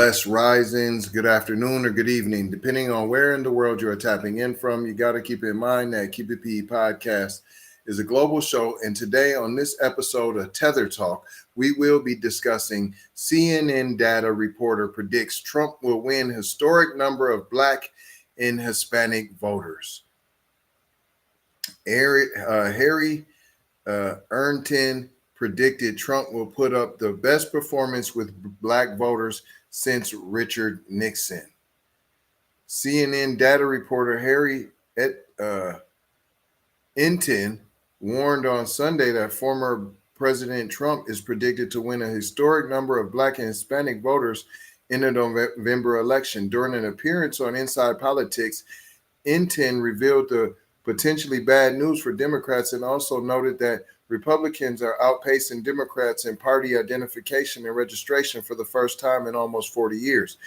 Blessed risings, good afternoon or good evening, depending on where in the world you are tapping in from. You got to keep in mind that Keep It PE podcast is a global show. And today on this episode of Tether Talk, we will be discussing CNN data reporter predicts Trump will win historic number of Black and Hispanic voters. Harry Enten predicted Trump will put up the best performance with Black voters since Richard Nixon. CNN data reporter Harry Enten warned on Sunday that former President Trump is predicted to win a historic number of Black and Hispanic voters in the November election. During an appearance on Inside Politics, Enten revealed the potentially bad news for Democrats and also noted that Republicans are outpacing Democrats in party identification and registration for the first time in almost 40 years,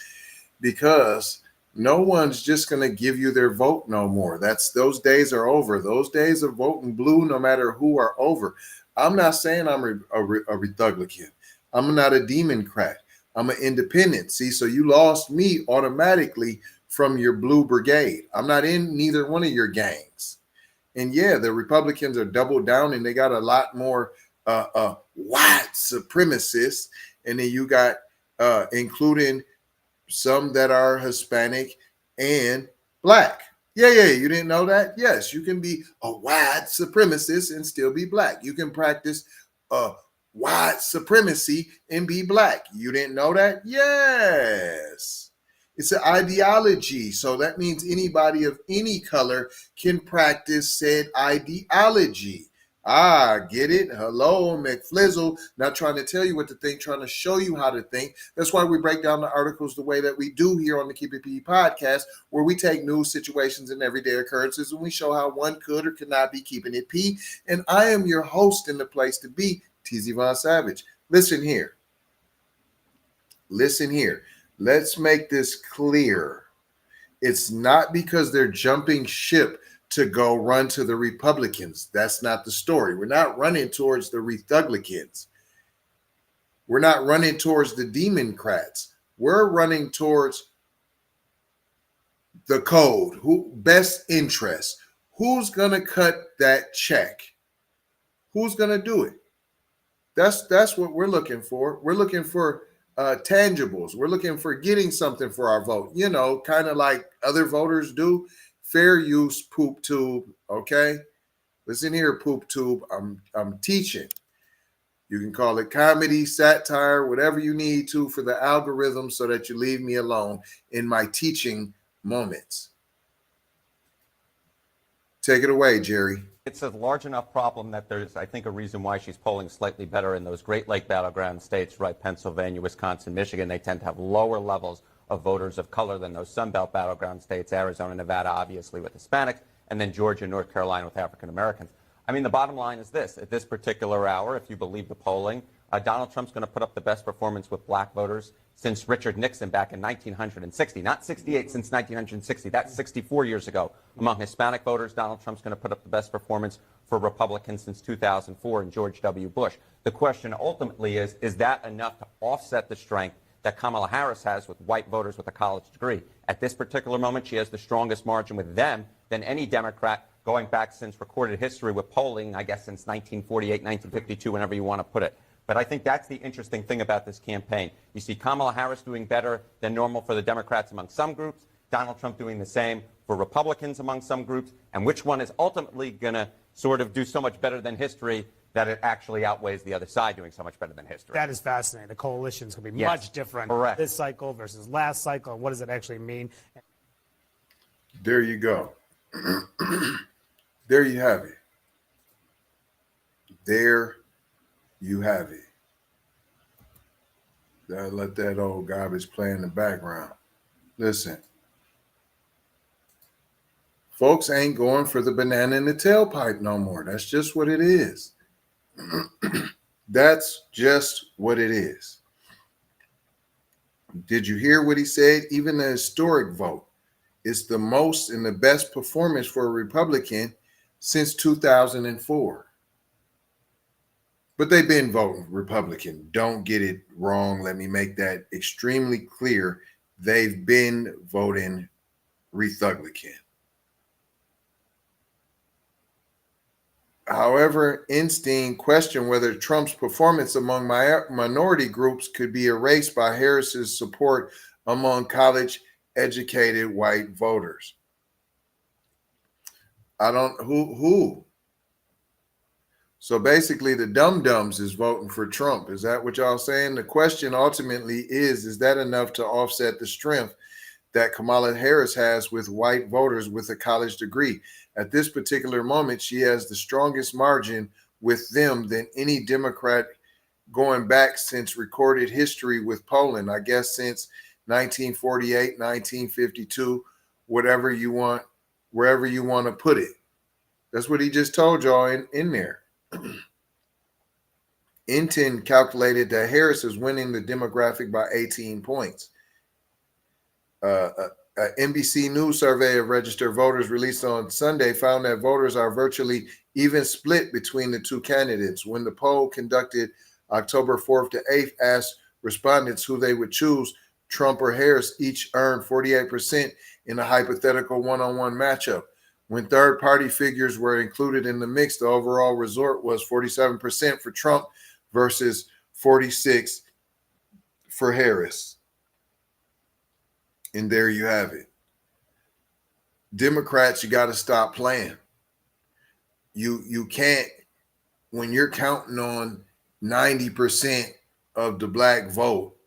because no one's just going to give you their vote no more. Those days are over. Those days of voting blue, no matter who, are over. I'm not saying I'm a Republican. I'm not a Democrat. I'm an independent. See, so you lost me automatically from your blue brigade. I'm not in neither one of your gangs. And yeah, the Republicans are doubled down and they got a lot more white supremacists. And then you got including some that are Hispanic and Black. Yeah, you didn't know that? Yes, you can be a white supremacist and still be Black. You can practice white supremacy and be Black. You didn't know that? Yes. It's an ideology. So that means anybody of any color can practice said ideology. Get it? Hello, McFlizzle. Not trying to tell you what to think, trying to show you how to think. That's why we break down the articles the way that we do here on the Keep It PE podcast, where we take news situations and everyday occurrences and we show how one could or could not be keeping it P. And I am your host in the place to be, TZ Von Savage. Listen here. Let's make this clear. It's not because they're jumping ship to go run to the Republicans. That's not the story. We're not running towards the Republicans. We're not running towards the Democrats. We're running towards the code. Best interest. Who's going to cut that check? Who's going to do it? That's what we're looking for. We're looking for tangibles. We're looking for getting something for our vote, kind of like other voters do. Fair use, poop tube. Okay, listen here, poop tube. I'm teaching. You can call it comedy, satire, whatever you need to for the algorithm, so that you leave me alone in my teaching moments. Take it away, Jerry. It's a large enough problem that there's, I think, a reason why she's polling slightly better in those Great Lake battleground states, right? Pennsylvania, Wisconsin, Michigan. They tend to have lower levels of voters of color than those Sunbelt battleground states, Arizona, Nevada, obviously with Hispanics, and then Georgia, North Carolina with African Americans. I mean, the bottom line is this. At this particular hour, if you believe the polling, Donald Trump's going to put up the best performance with Black voters since Richard Nixon back in 1960. Not 68, since 1960. That's 64 years ago. Among Hispanic voters, Donald Trump's going to put up the best performance for Republicans since 2004 and George W. Bush. The question ultimately is that enough to offset the strength that Kamala Harris has with white voters with a college degree? At this particular moment, she has the strongest margin with them than any Democrat going back since recorded history with polling, I guess, since 1948, 1952, whenever you want to put it. But I think that's the interesting thing about this campaign. You see Kamala Harris doing better than normal for the Democrats among some groups, Donald Trump doing the same for Republicans among some groups, and which one is ultimately going to sort of do so much better than history that it actually outweighs the other side doing so much better than history. That is fascinating. The coalition's going to be much different this cycle versus last cycle. What does it actually mean? There you go. There you have it. There you have it. Let that old garbage play in the background. Listen. Folks ain't going for the banana in the tailpipe no more. That's just what it is. That's just what it is. Did you hear what he said? Even the historic vote is the most and the best performance for a Republican since 2004. But they've been voting Republican. Don't get it wrong. Let me make that extremely clear. They've been voting Republican. However, Enten questioned whether Trump's performance among minority groups could be erased by Harris's support among college-educated white voters. Who? So basically, the dum-dums is voting for Trump. Is that what y'all saying? The question ultimately is that enough to offset the strength that Kamala Harris has with white voters with a college degree? At this particular moment, she has the strongest margin with them than any Democrat going back since recorded history with polling, I guess since 1948, 1952, whatever you want, wherever you want to put it. That's what he just told y'all in there. Enten calculated that Harris is winning the demographic by 18 points. NBC News survey of registered voters released on Sunday found that voters are virtually even split between the two candidates. When the poll conducted October 4th to 8th asked respondents who they would choose, Trump or Harris, each earned 48% in a hypothetical one-on-one matchup. When third-party figures were included in the mix, the overall result was 47% for Trump versus 46% for Harris. And there you have it. Democrats, you got to stop playing. You can't, when you're counting on 90% of the black vote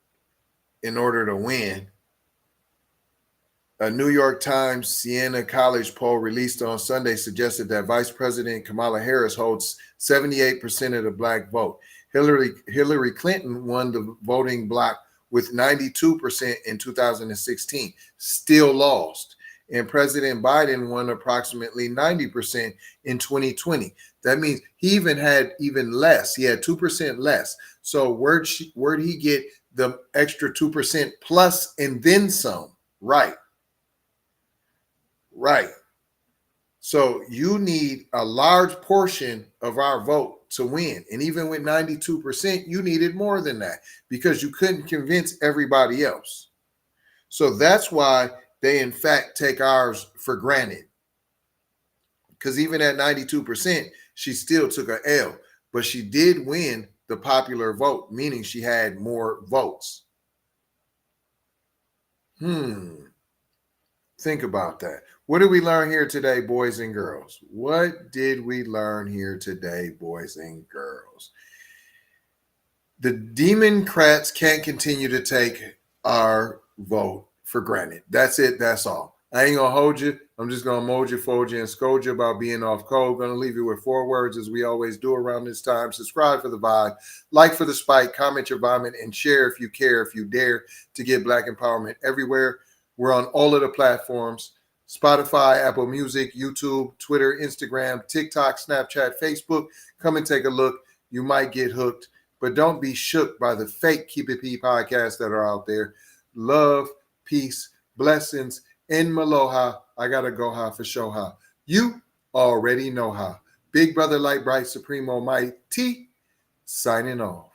in order to win. A New York Times Siena College poll released on Sunday suggested that Vice President Kamala Harris holds 78% of the black vote. Hillary Clinton won the voting bloc with 92% in 2016, still lost. And President Biden won approximately 90% in 2020. That means he even had even less. He had 2% less. So where'd he get the extra 2% plus and then some? Right. Right. So you need a large portion of our vote to win. And even with 92%, you needed more than that because you couldn't convince everybody else. So that's why they, in fact, take ours for granted. Because even at 92%, she still took an L. But she did win the popular vote, meaning she had more votes. Think about that. What did we learn here today, boys and girls? What did we learn here today, boys and girls? The Democrats can't continue to take our vote for granted. That's it. That's all. I ain't going to hold you. I'm just going to mold you, fold you, and scold you about being off code. Going to leave you with 4 words as we always do around this time. Subscribe for the vibe, like for the spike, comment your vomit, and share if you care, if you dare, to get Black empowerment everywhere. We're on all of the platforms: Spotify, Apple Music, YouTube, Twitter, Instagram, TikTok, Snapchat, Facebook. Come and take a look. You might get hooked, but don't be shook by the fake Keep It P podcasts that are out there. Love, peace, blessings, and maloha. I gotta go ha for show ha. You already know how. Big brother, light bright, supreme almighty, signing off.